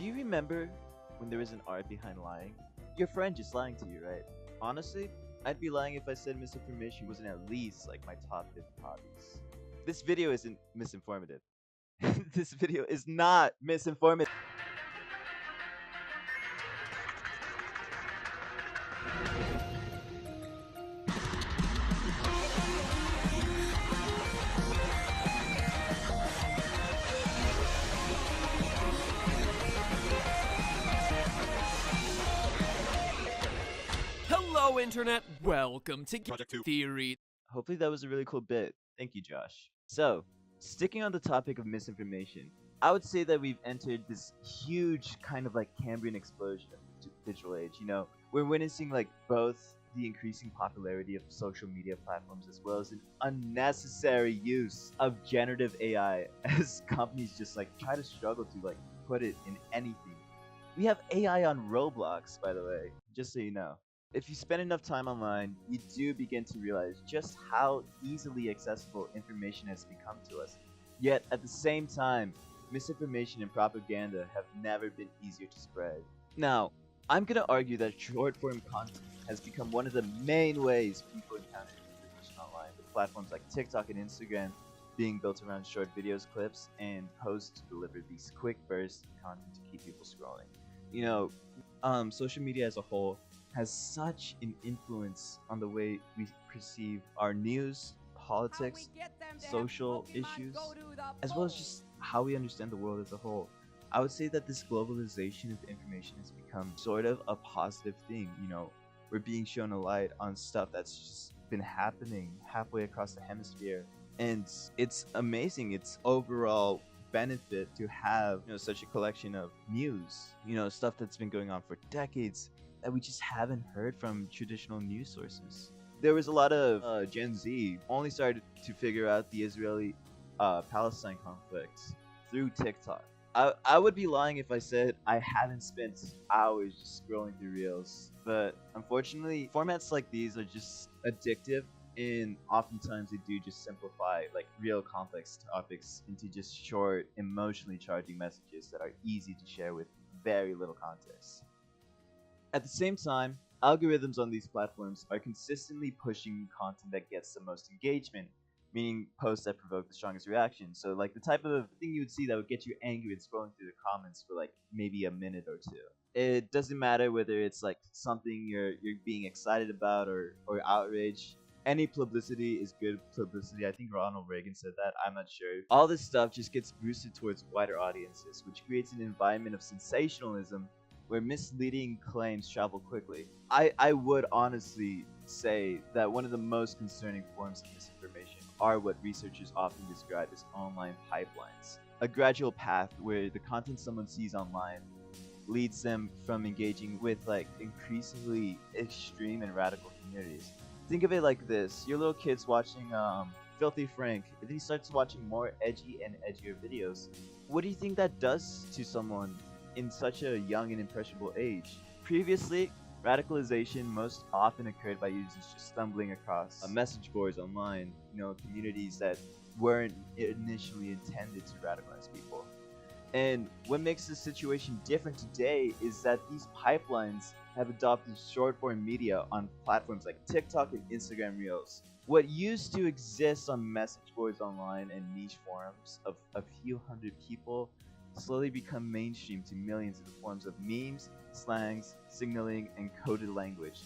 Do you remember when there was an art behind lying? Your friend just lying to you, right? Honestly, I'd be lying if I said misinformation wasn't at least like my top 50 hobbies. This video isn't misinformative. This video is not misinformative. Hello, Internet! Welcome to Project 2. Theory. Hopefully that was a really cool bit. Thank you, Josh. So, sticking on the topic of misinformation, I would say that we've entered this huge kind of like Cambrian explosion of the digital age. You know, we're witnessing like both the increasing popularity of social media platforms as well as an unnecessary use of generative AI as companies just like try to struggle to like put it in anything. We have AI on Roblox, by the way, just so you know. If you spend enough time online, you do begin to realize just how easily accessible information has become to us. Yet, at the same time, misinformation and propaganda have never been easier to spread. Now, I'm gonna argue that short form content has become one of the main ways people encounter information online, with platforms like TikTok and Instagram being built around short videos, clips, and posts to deliver these quick bursts of content to keep people scrolling. You know, social media as a whole has such an influence on the way we perceive our news, politics, social issues, as well as just how we understand the world as a whole. I would say that this globalization of information has become sort of a positive thing. You know, we're being shown a light on stuff that's just been happening halfway across the hemisphere, and it's amazing. It's overall benefit to have such a collection of news, stuff that's been going on for decades that we just haven't heard from traditional news sources. There was a lot of Gen Z only started to figure out the Israeli Palestine conflict through TikTok. I would be lying if I said I haven't spent hours just scrolling through reels, but unfortunately, formats like these are just addictive, and oftentimes they do just simplify like real complex topics into just short, emotionally charging messages that are easy to share with very little context. At the same time, algorithms on these platforms are consistently pushing content that gets the most engagement, meaning posts that provoke the strongest reaction. So, like the type of thing you would see that would get you angry and scrolling through the comments for like maybe a minute or two. It doesn't matter whether it's like something you're being excited about or outraged. Any publicity is good publicity. I think Ronald Reagan said that. I'm not sure. All this stuff just gets boosted towards wider audiences, which creates an environment of sensationalism where misleading claims travel quickly. I would honestly say that one of the most concerning forms of misinformation are what researchers often describe as online pipelines. A gradual path where the content someone sees online leads them from engaging with like increasingly extreme and radical communities. Think of it like this: your little kid's watching Filthy Frank, and then he starts watching more edgy and edgier videos. What do you think that does to someone in such a young and impressionable age? Previously, radicalization most often occurred by users just stumbling across message boards online, communities that weren't initially intended to radicalize people. And what makes this situation different today is that these pipelines have adopted short form media on platforms like TikTok and Instagram Reels. What used to exist on message boards online and niche forums of a few hundred people slowly become mainstream to millions in the forms of memes, slangs, signaling, and coded language,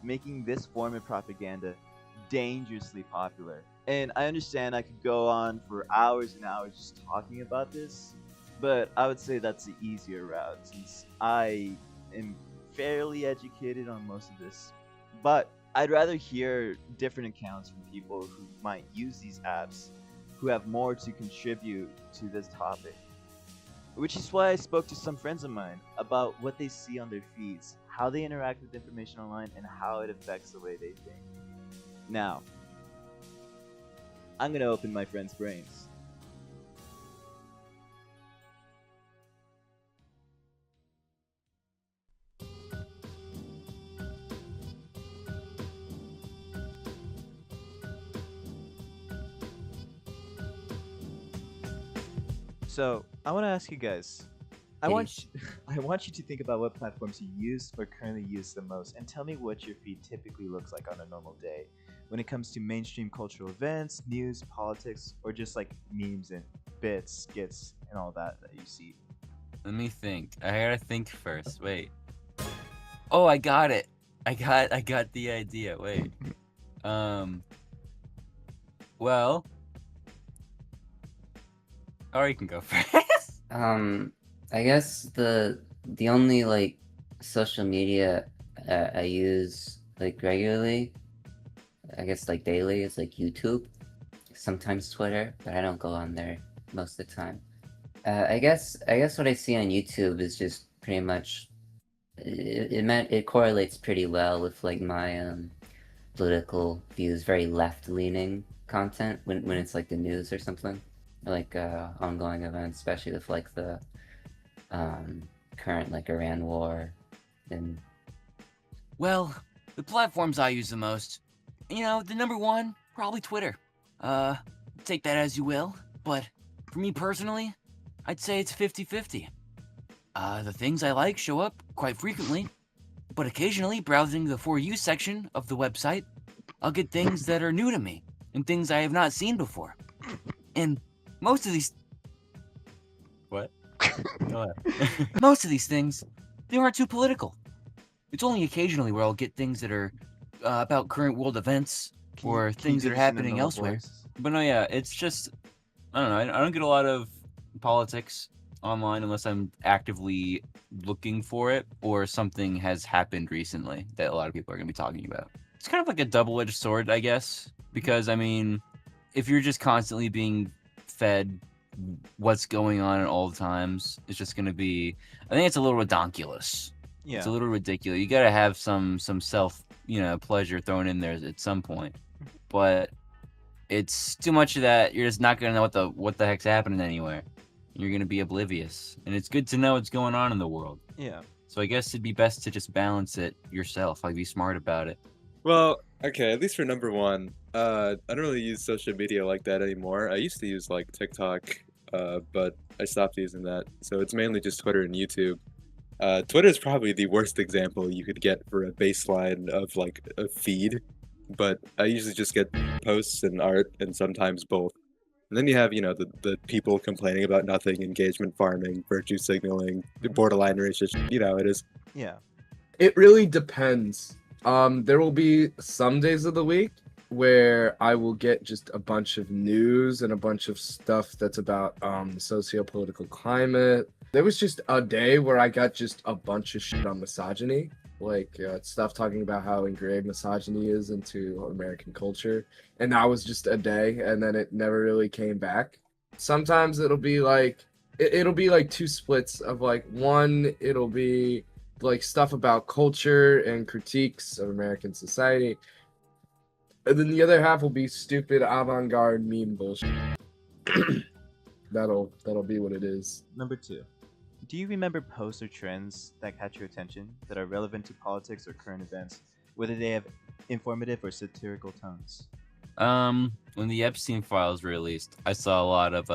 making this form of propaganda dangerously popular. And I understand I could go on for hours and hours just talking about this, but I would say that's the easier route since I am fairly educated on most of this. But I'd rather hear different accounts from people who might use these apps, who have more to contribute to this topic. Which is why I spoke to some friends of mine about what they see on their feeds, how they interact with information online, and how it affects the way they think. Now, I'm gonna open my friends' brains. So, I want to ask you guys, Peace. I want you to think about what platforms you use or currently use the most, and tell me what your feed typically looks like on a normal day, when it comes to mainstream cultural events, news, politics, or just like memes and bits, skits, and all that you see. Let me think. I gotta think first. Wait. Oh, I got it. I got the idea. Wait. Well. Or you can go first. I guess the only like social media I use like regularly, I guess like daily, is like YouTube, sometimes Twitter, but I don't go on there most of the time. I guess what I see on YouTube is just pretty much it correlates pretty well with like my political views, very left-leaning content when it's like the news or something, or like ongoing events, especially with like the current like Iran war and Well, the platforms I use the most, the number one, probably Twitter. Take that as you will, but for me personally, I'd say it's 50-50. The things I like show up quite frequently, but occasionally browsing the For You section of the website, I'll get things that are new to me and things I have not seen before. And most of these... What? Go ahead. Most of these things, they aren't too political. It's only occasionally where I'll get things that are about current world events or things that are happening elsewhere. But no, yeah, it's just, I don't know, I don't get a lot of politics online unless I'm actively looking for it or something has happened recently that a lot of people are going to be talking about. It's kind of like a double-edged sword, I guess, because, I mean, if you're just constantly being fed what's going on at all times, it's just going to be, I think it's a little redonkulous. Yeah. It's a little ridiculous. You got to have some self, pleasure thrown in there at some point. But it's too much of that. You're just not going to know what the heck's happening anywhere. You're going to be oblivious. And it's good to know what's going on in the world. Yeah. So I guess it'd be best to just balance it yourself. Like, be smart about it. Well, okay, at least for number one, I don't really use social media like that anymore. I used to use like TikTok, but I stopped using that. So it's mainly just Twitter and YouTube. Twitter is probably the worst example you could get for a baseline of like a feed, but I usually just get posts and art and sometimes both. And then you have, the people complaining about nothing, engagement farming, virtue signaling, borderline racist, it is. Yeah. It really depends. There will be some days of the week where I will get just a bunch of news and a bunch of stuff that's about the socio-political climate. There was just a day where I got just a bunch of shit on misogyny, like stuff talking about how engraved misogyny is into American culture. And that was just a day, and then it never really came back. Sometimes it'll be like, it'll be like two splits of like, one, it'll be like stuff about culture and critiques of American society. And then the other half will be stupid avant-garde meme bullshit. That'll be what it is. Number 2. Do you remember posts or trends that catch your attention that are relevant to politics or current events, whether they have informative or satirical tones? When the Epstein files were released, I saw a lot of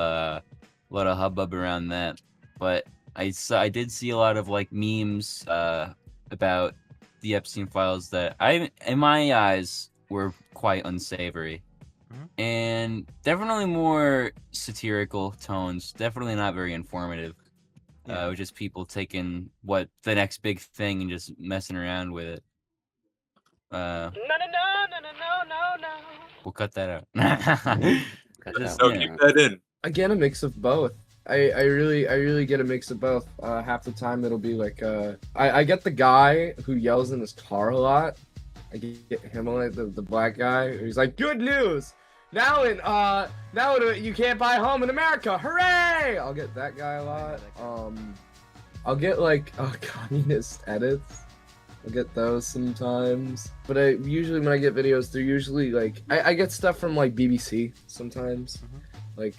hubbub around that. But I did see a lot of like memes about the Epstein files that in my eyes were quite unsavory. Mhm. And definitely more satirical tones, definitely not very informative. Yeah. Just people taking what the next big thing and just messing around with it. No. We'll cut that out. Just, So yeah. keep that in. Again, a mix of both. I really get a mix of both. Half the time it'll be like I get the guy who yells in his car a lot. I get him like the black guy. He's like, "Good news! Now you can't buy a home in America! Hooray!" I'll get that guy a lot. I'll get like communist edits. I'll get those sometimes. But usually when I get videos, they're usually like I get stuff from like BBC sometimes. Mhm. Like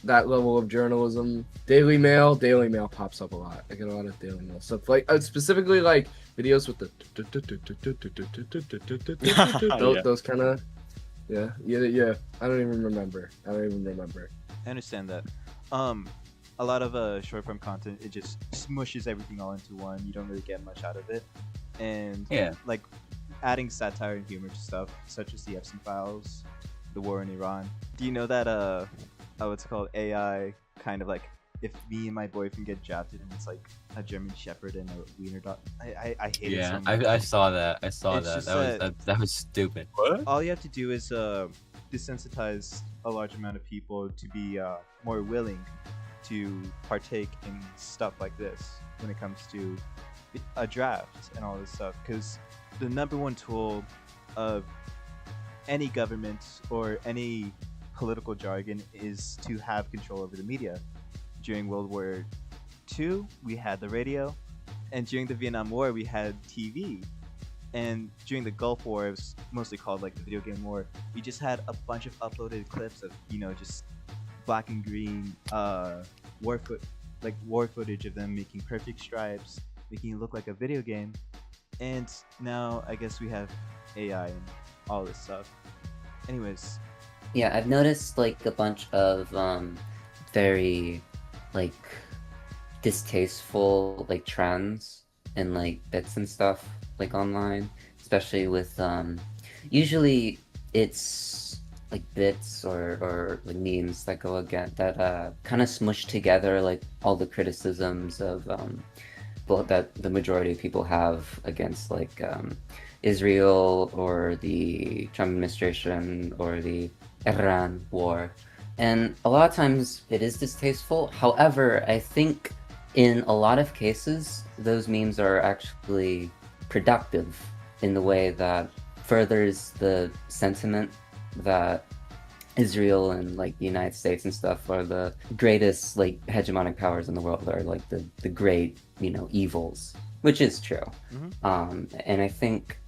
that level of journalism. Daily Mail pops up a lot. I get a lot of Daily Mail stuff. Like specifically like videos with the those kind of yeah. I don't even remember. I understand that. a lot of short form content, it just smushes everything all into one. You don't really get much out of it, and Yeah. like adding satire and humor to stuff such as the Epstein Files, the war in Iran. Do you know that what's it called, AI kind of like, if me and my boyfriend get drafted and it's like a German Shepherd and a wiener dog, I hate it so Yeah, much. I saw that. I saw It's that. just That was that- that was stupid. What? All you have to do is desensitize a large amount of people to be more willing to partake in stuff like this when it comes to a draft and all this stuff. Because the number one tool of any government or any political jargon is to have control over the media. During World War II, we had the radio, and during the Vietnam War, we had TV. And during the Gulf War, it was mostly called like the video game war. We just had a bunch of uploaded clips of, you know, just black and green war footage of them making perfect stripes, making it look like a video game. And now I guess we have AI and all this stuff. Anyways, Yeah, I've noticed like a bunch of very like distasteful like trends and like bits and stuff like online, especially with usually it's like bits or like memes that go again that kind of smush together like all the criticisms of well, that the majority of people have against like Israel or the Trump administration or the Iran war. And a lot of times it is distasteful. However, I think in a lot of cases, those memes are actually productive in the way that furthers the sentiment that Israel and like the United States and stuff are the greatest like hegemonic powers in the world, are like the great, you know, evils, which is true. And I think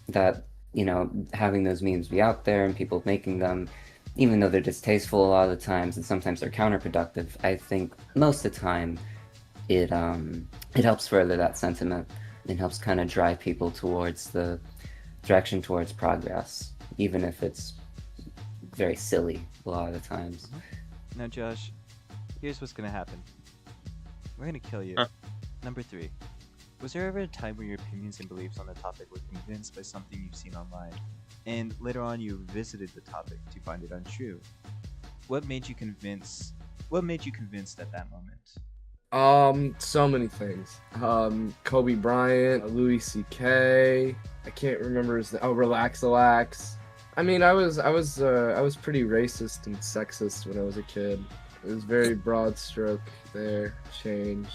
that, you know, having those memes be out there and people making them, even though they're distasteful a lot of the times and sometimes they're counterproductive, I think most of the time it helps further that sentiment and helps kind of drive people towards the direction towards progress, even if it's very silly a lot of the times. now Josh, here's what's gonna happen. We're gonna kill you. Huh. Number 3. Was there ever a time where your opinions and beliefs on the topic were convinced by something you've seen online, and later on you revisited the topic to find it untrue? What made you convinced at that moment? So many things. Kobe Bryant, Louis C.K. I can't remember his name. Oh, Relax. I mean, I was pretty racist and sexist when I was a kid. It was very broad stroke there, change.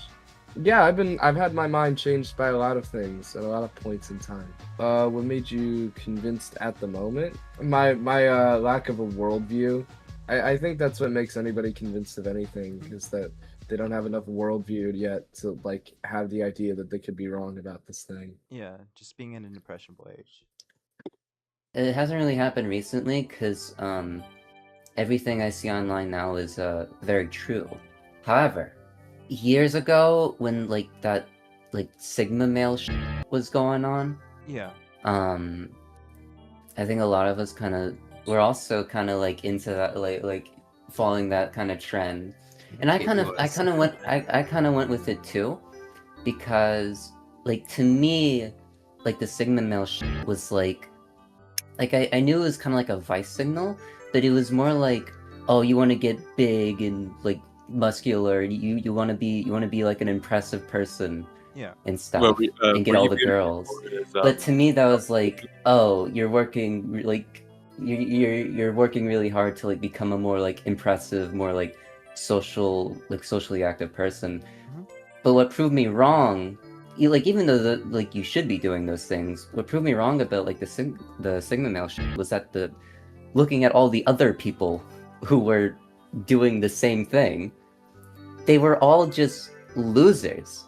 Yeah, I've had my mind changed by a lot of things at a lot of points in time. What made you convinced at the moment? My lack of a worldview. I think that's what makes anybody convinced of anything, is that they don't have enough worldview yet to like have the idea that they could be wrong about this thing. Yeah, just being in an impressionable age. It hasn't really happened recently because everything I see online now is very true. However, years ago when like that like Sigma male was going on, Yeah. I think a lot of us we're also kind of like into that like following that kind of trend. And I kind of went with it too, because like to me, like the Sigma male was like I knew it was kind of like a vice signal, but it was more like, oh, you want to get big and like muscular, you want to be like an impressive person, Yeah. and stuff, Well, and get all the girls. But to me, that was like, oh, you're working like you're working really hard to like become a more like impressive, more like socially active person. But what proved me wrong, even though you should be doing those things, what proved me wrong about like the Sigma male was that looking at all the other people who were doing the same thing, they were all just losers,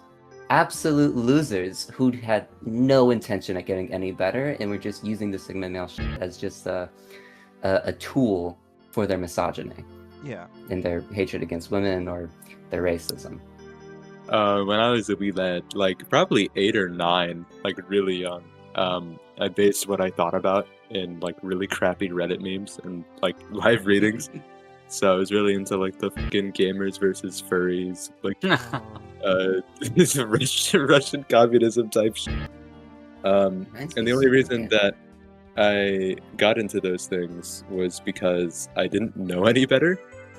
absolute losers who had no intention at getting any better and were just using the Sigma male as just a tool for their misogyny Yeah. and their hatred against women or their racism. When I was a wee lad, like probably 8 or 9, like really young, I based what I thought about in like really crappy Reddit memes and like live readings. So I was really into like the fucking gamers versus furries, like Russian communism type shit. Reminds And me the only so- reason yeah. that I got into those things was because I didn't know any better,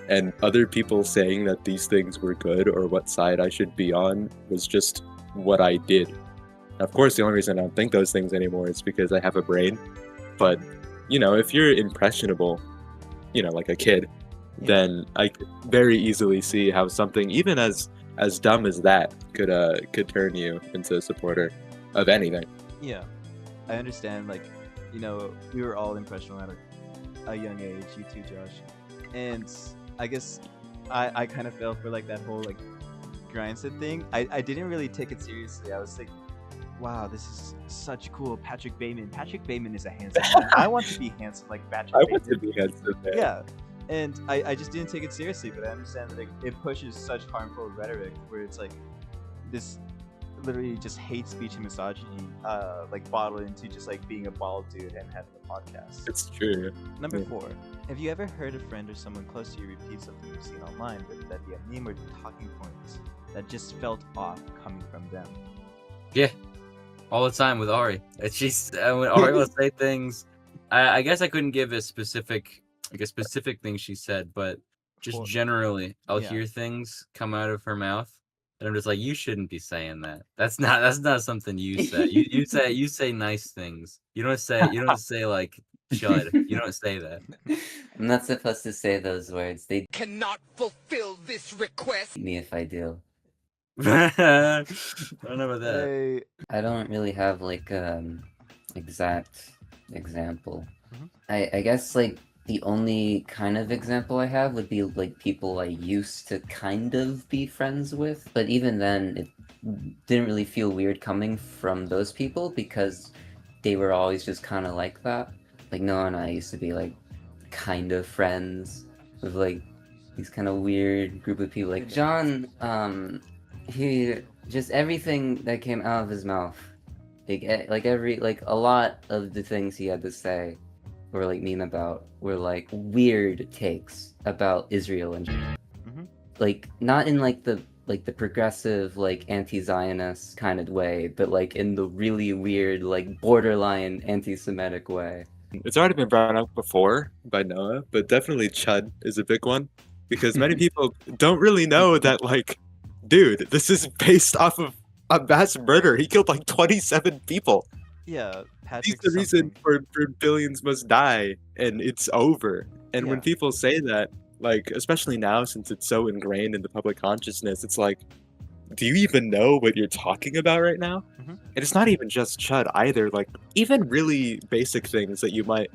and other people saying that these things were good or what side I should be on was just what I did. Of course, the only reason I don't think those things anymore is because I have a brain. But, you know, if you're impressionable, you know, like a kid, Yeah. then I could very easily see how something even as dumb as that could turn you into a supporter of anything. Yeah, I understand. Like, you know, we were all impressionable at a young age. You too, Josh. And I guess I kind of fell for like that whole like grindset thing. I didn't really take it seriously. I was like, wow, this is such cool. Patrick Bateman. Patrick Bateman is a handsome man. I want to be handsome like Patrick I Bateman. want to be handsome, man. Yeah. And I just didn't take it seriously, but I understand that it pushes such harmful rhetoric where it's like this literally just hate speech and misogyny like bottled into just like being a bald dude and having a podcast. It's true. Number Yeah. 4. Have you ever heard a friend or someone close to you repeat something you've seen online, whether that be a meme or talking points that just felt off coming from them? Yeah, all the time with Ari. She's when Ari will say things. I guess I couldn't give a specific thing she said, but just Well, generally, I'll yeah. hear things come out of her mouth, and I'm just like, you shouldn't be saying that. That's not something you say. You say nice things. You don't say like chud. You don't say that. I'm not supposed to say those words. They Cannot fulfill this request. beat me if I do. I don't know about that. Hey, I don't really have like exact example. Mhm. I guess like the only kind of example I have would be like people I used to kind of be friends with, but even then it didn't really feel weird coming from those people because they were always just kind of like that. Like Noah and I used to be like kind of friends with like these kind of weird group of people. Like John, he just everything that came out of his mouth, like a lot of the things he had to say or like meme about were like weird takes about Israel and Mhm. like not in like the progressive like anti-Zionist kind of way, but like in the really weird like borderline anti-Semitic way. It's already been brought up before by Noah, but definitely Chud is a big one because many people don't really know that, like, dude, this is based off of a mass murder. He killed like 27 people. yeah, He's Patrick. the reason something. for billions must die, and it's over. And when Yeah. people say that, like, especially now since it's so ingrained in the public consciousness, it's like, do you even know what you're talking about right now? Mhm. And it's not even just chud either. Like even really basic things that you might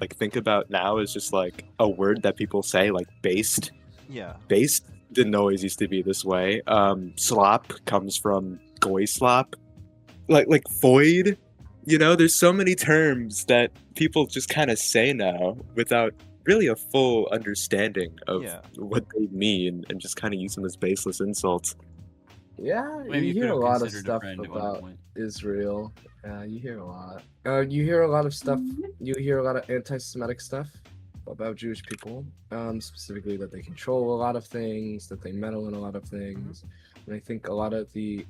like think about now is just like a word that people say, like based. Yeah. Based didn't always used to be this way. Slop comes from goy slop. Like void. You know, there's so many terms that people just kind of say now without really a full understanding of Yeah. what they mean and just kind of use them as baseless insults. Yeah, Maybe you you hear a could have lot of considered a stuff friend at one about point. Israel. Yeah, you hear a lot. You hear a lot of stuff. You hear a lot of anti-Semitic stuff about Jewish people. Specifically that they control a lot of things, that they meddle in a lot of things. And I think a lot of the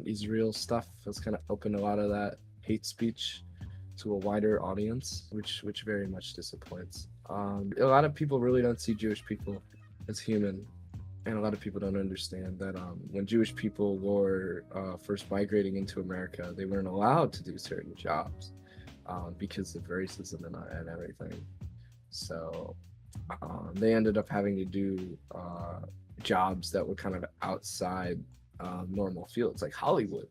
Israel stuff has kind of opened a lot of that hate speech to a wider audience, which very much disappoints. A lot of people really don't see Jewish people as human. And a lot of people don't understand that when Jewish people were first migrating into America, they weren't allowed to do certain jobs because of racism and everything. So they ended up having to do jobs that were kind of outside normal fields, like Hollywood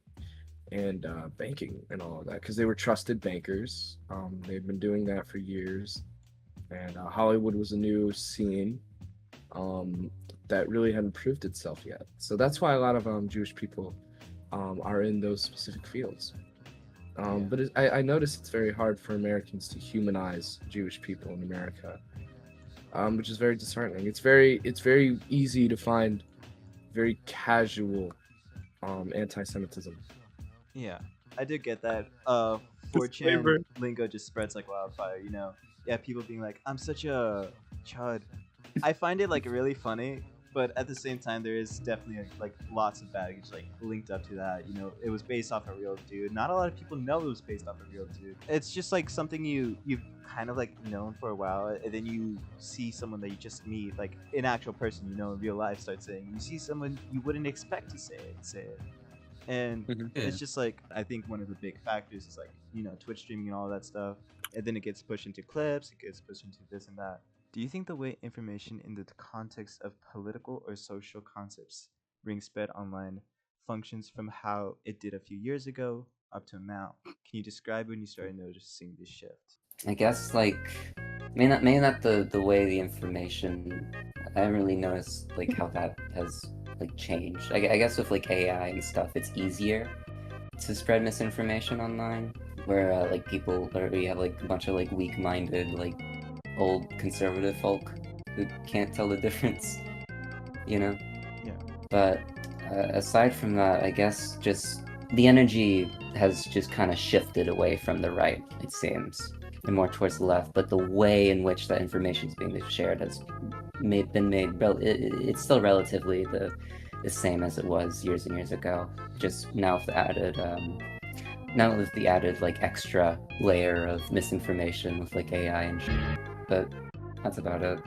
and banking and all of that, because they were trusted bankers. They've been doing that for years. And Hollywood was a new scene. That really hadn't proved itself yet. So that's why a lot of Jewish people are in those specific fields. But I notice it's very hard for Americans to humanize Jewish people in America, which is very disheartening. It's very easy to find very casual anti-Semitism. Yeah, I did get that. Disclaimer. 4chan lingo just spreads like wildfire, you know? Yeah, people being like, I'm such a chud. I find it like really funny, but at the same time, there is definitely like lots of baggage like linked up to that. You know, it was based off a real dude. Not a lot of people know it was based off a real dude. It's just like something you've kind of like known for a while, and then you see someone that you just meet, like an actual person you know in real life, start saying. You see someone you wouldn't expect to say it. And it's just like, I think one of the big factors is like, you know, Twitch streaming and all that stuff, and then it gets pushed into clips, it gets pushed into this and that. Do you think the way information in the context of political or social concepts being spread online functions from how it did a few years ago up to now? Can you describe when you started noticing this shift? I guess like maybe not the way the information. I haven't really noticed like how that has like changed. I guess with like AI and stuff, it's easier to spread misinformation online, where like people, or you have like a bunch of like weak-minded like old conservative folk who can't tell the difference, you know. Yeah. But aside from that, I guess just the energy has just kind of shifted away from the right, it seems, and more towards the left. But the way in which that information is being shared has it's still relatively the same as it was years and years ago. Just now with the added like extra layer of misinformation with like AI and shit. But that's about it.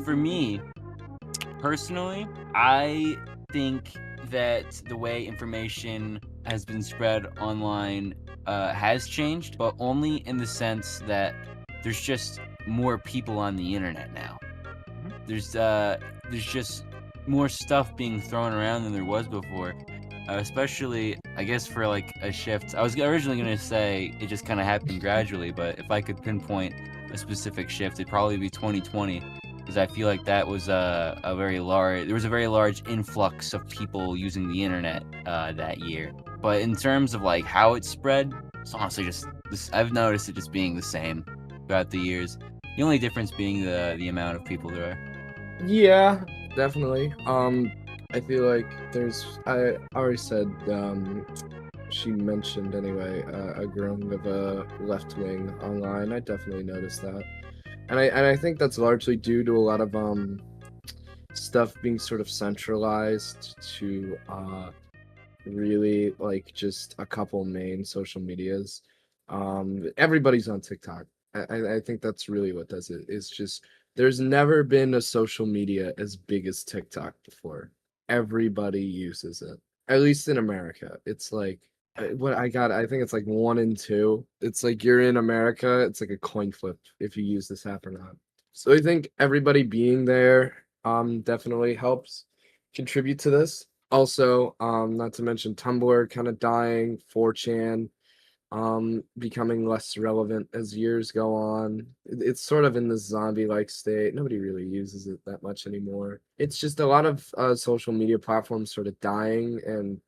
For me, personally, I think that the way information has been spread online has changed, but only in the sense that there's just more people on the internet now. There's just more stuff being thrown around than there was before. Especially, I guess, for like a shift. I was originally going to say it just kind of happened gradually, but if I could pinpoint a specific shift, it'd probably be 2020, because I feel like that was there was a very large influx of people using the internet that year. But in terms of like how it spread, it's honestly just I've noticed it just being the same throughout the years. The only difference being the amount of people there are. Yeah, definitely. I feel like I already said, she mentioned anyway, a growing of a left wing online. I definitely noticed that. And I think that's largely due to a lot of stuff being sort of centralized to really like just a couple main social medias. Everybody's on TikTok. I think that's really what does it. It's just there's never been a social media as big as TikTok before. Everybody uses it, at least in America. It's like I think it's like 1 in 2. It's like you're in America, it's like a coin flip if you use this app or not. So I think everybody being there definitely helps contribute to this. Also, not to mention Tumblr kind of dying, 4chan becoming less relevant as years go on. It's sort of in the zombie-like state. Nobody really uses it that much anymore. It's just a lot of social media platforms sort of dying, and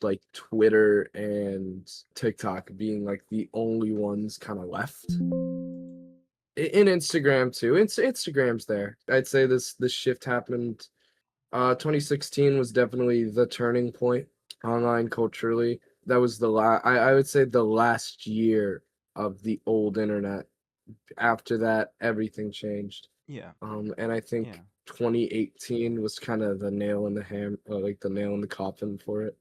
like Twitter and TikTok being like the only ones kind of left. In Instagram too. Instagram's there. I'd say this shift happened. 2016 was definitely the turning point online culturally. That was I would say the last year of the old internet. After that, everything changed. Yeah. And I think 2018 was kind of the nail in the coffin for it,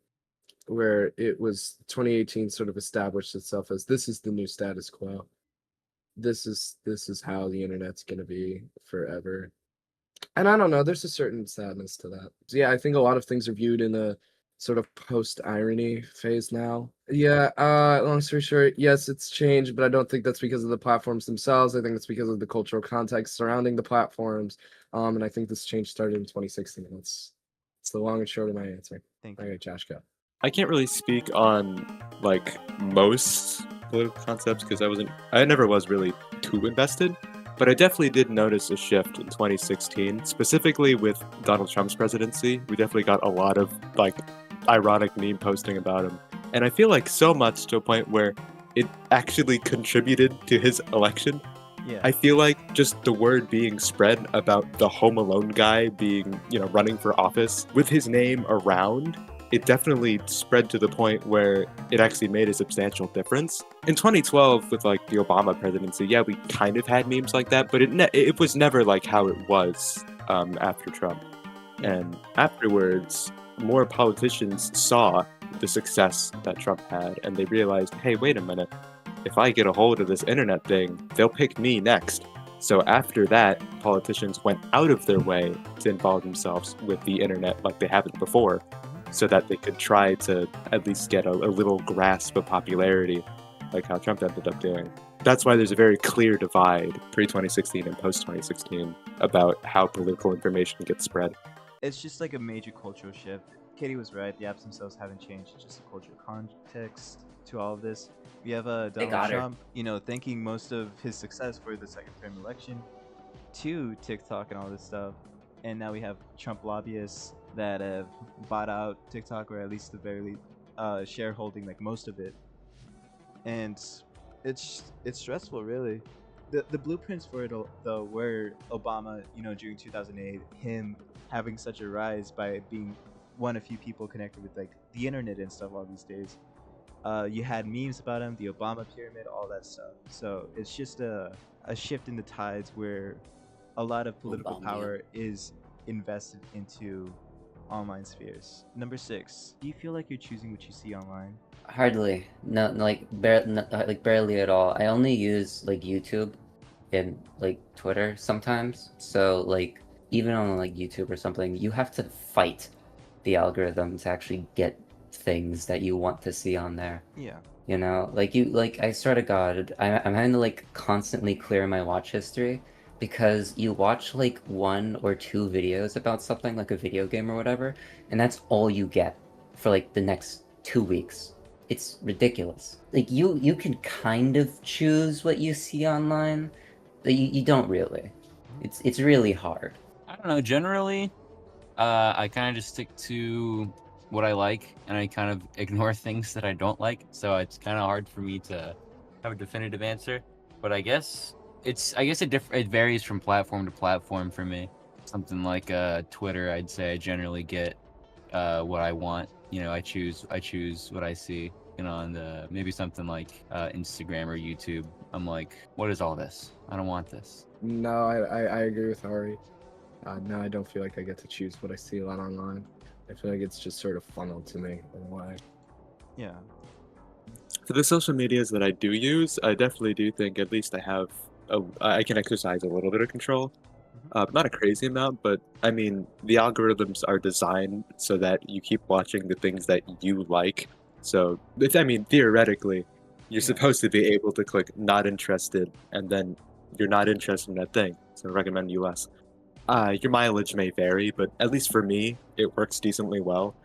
where it was 2018 sort of established itself as this is the new status quo. This is how the internet's gonna be forever. And I don't know, there's a certain sadness to that. So yeah, I think a lot of things are viewed in a sort of post-irony phase now. Yeah, long story short, yes, it's changed, but I don't think that's because of the platforms themselves. I think it's because of the cultural context surrounding the platforms. And I think this change started in 2016. It's the long and short of my answer. Thank you. Okay, Josh, go. I can't really speak on like most political concepts because I never was really too invested, but I definitely did notice a shift in 2016, specifically with Donald Trump's presidency. We definitely got a lot of like ironic meme posting about him, and I feel like so much to a point where it actually contributed to his election. Yeah. I feel like just the word being spread about the Home Alone guy being, running for office with his name around it definitely spread to the point where it actually made a substantial difference. In 2012, with like the Obama presidency, yeah, we kind of had memes like that, but it was never like how it was after Trump. And afterwards, more politicians saw the success that Trump had, and they realized, hey, wait a minute, if I get a hold of this internet thing, they'll pick me next. So after that, politicians went out of their way to involve themselves with the internet like they haven't before, so that they could try to at least get a little grasp of popularity, like how Trump ended up doing. That's why there's a very clear divide pre-2016 and post-2016 about how political information gets spread. It's just like a major cultural shift. Katie was right. The apps themselves haven't changed. It's just a cultural context to all of this. We have Donald got her. Trump, thanking most of his success for the second term election to TikTok and all this stuff. And now we have Trump lobbyists that have bought out TikTok, or at least the very least, shareholding like most of it. And it's stressful, really. The blueprints for it though were Obama, during 2008, him having such a rise by being one of few people connected with like the internet and stuff all these days. You had memes about him, the Obama pyramid, all that stuff. So it's just a shift in the tides where a lot of political Obama. power is invested into online spheres. Number 6, do you feel like you're choosing what you see online? Hardly. No, like barely at all. I only use like YouTube and like Twitter sometimes. So like even on like YouTube or something, you have to fight the algorithm to actually get things that you want to see on there. Yeah. I swear to God, I'm having to like constantly clear my watch history because you watch like 1 or 2 videos about something like a video game or whatever, and that's all you get for like the next 2 weeks. It's ridiculous. Like you can kind of choose what you see online, but you don't really. It's really hard. I don't know. Generally, I kind of just stick to what I like, and I kind of ignore things that I don't like. So it's kind of hard for me to have a definitive answer. But I guess it varies from platform to platform for me. Something like Twitter, I'd say I generally get what I want. I choose what I see. On maybe something like Instagram or YouTube, I'm like, what is all this? I don't want this. No, I agree with Ari. No, I don't feel like I get to choose what I see a lot online. I feel like it's just sort of funneled to me in a way. Yeah. For the social medias that I do use, I definitely do think at least I can exercise a little bit of control. Not a crazy amount, but I mean, the algorithms are designed so that you keep watching the things that you like. So, theoretically, you're Yeah. supposed to be able to click not interested, and then you're not interested in that thing. So I recommend you less. Your mileage may vary, but at least for me, it works decently well.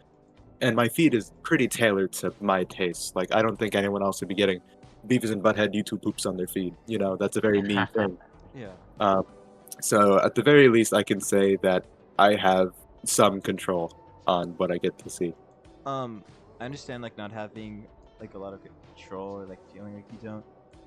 And my feed is pretty tailored to my tastes. Like, I don't think anyone else would be getting Beavis and Butthead YouTube poops on their feed. That's a very me thing. Yeah. So at the very least, I can say that I have some control on what I get to see. I understand like not having like a lot of control or like feeling like you don't.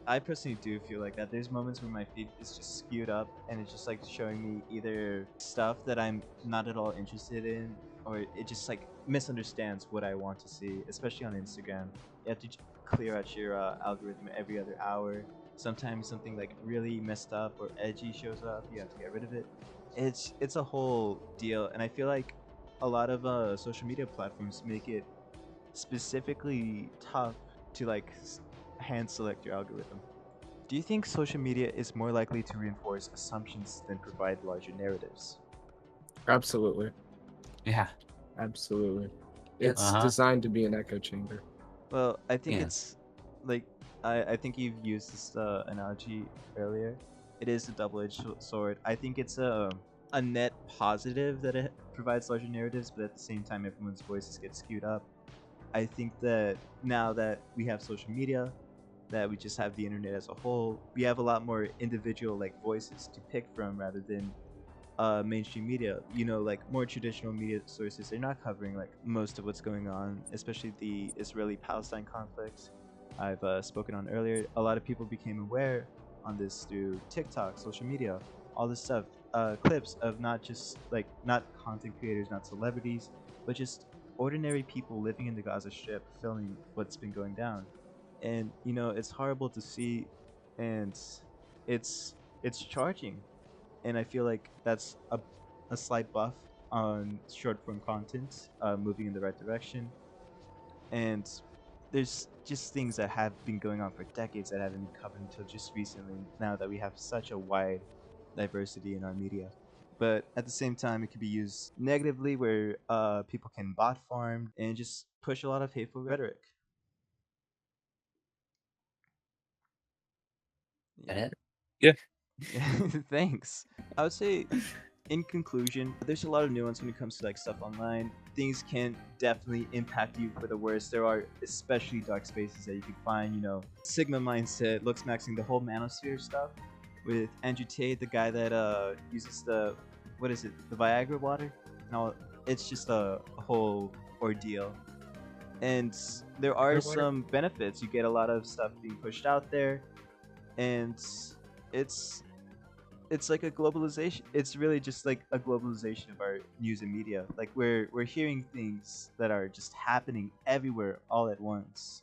I personally do feel like that. There's moments where my feed is just skewed up and it's just like showing me either stuff that I'm not at all interested in, or it just like misunderstands what I want to see, especially on Instagram. You have to clear out your algorithm every other hour. Sometimes something like really messed up or edgy shows up, you have to get rid of it. It's a whole deal, and I feel like a lot of social media platforms make it specifically tough to like hand select your algorithm. Do you think social media is more likely to reinforce assumptions than provide larger narratives? Absolutely. Yeah. Absolutely. It's Uh-huh. designed to be an echo chamber. Well, I think Yeah. it's like I think you've used this analogy earlier. It is a double-edged sword. I think it's a net positive that it provides larger narratives, but at the same time, everyone's voices get skewed up. I think that now that we have social media, that we just have the internet as a whole, we have a lot more individual like voices to pick from rather than mainstream media. Like more traditional media sources, they're not covering like most of what's going on, especially the Israeli-Palestine conflict I've spoken on earlier. A lot of people became aware on this through TikTok, social media, all this stuff, clips of not just like not content creators, not celebrities, but just ordinary people living in the Gaza Strip filming what's been going down. And it's horrible to see, and it's it's charging. And I feel like that's a slight buff on short form content, moving in the right direction. And there's just things that have been going on for decades that haven't been covered until just recently, now that we have such a wide diversity in our media. But at the same time, it can be used negatively, where people can bot farm and just push a lot of hateful rhetoric. That it? Yeah. Thanks. I would say, in conclusion, there's a lot of nuance when it comes to like stuff online. Things can definitely impact you for the worse. There are especially dark spaces that you can find. Sigma Mindset, Lux Maxing, the whole Manosphere stuff with Andrew Tate, the guy that uses the Viagra water. No, it's just a whole ordeal. And there are Viagra water? some benefits. You get a lot of stuff being pushed out there, and it's like a globalization. It's really just like a globalization of our news and media. Like we're hearing things that are just happening everywhere all at once.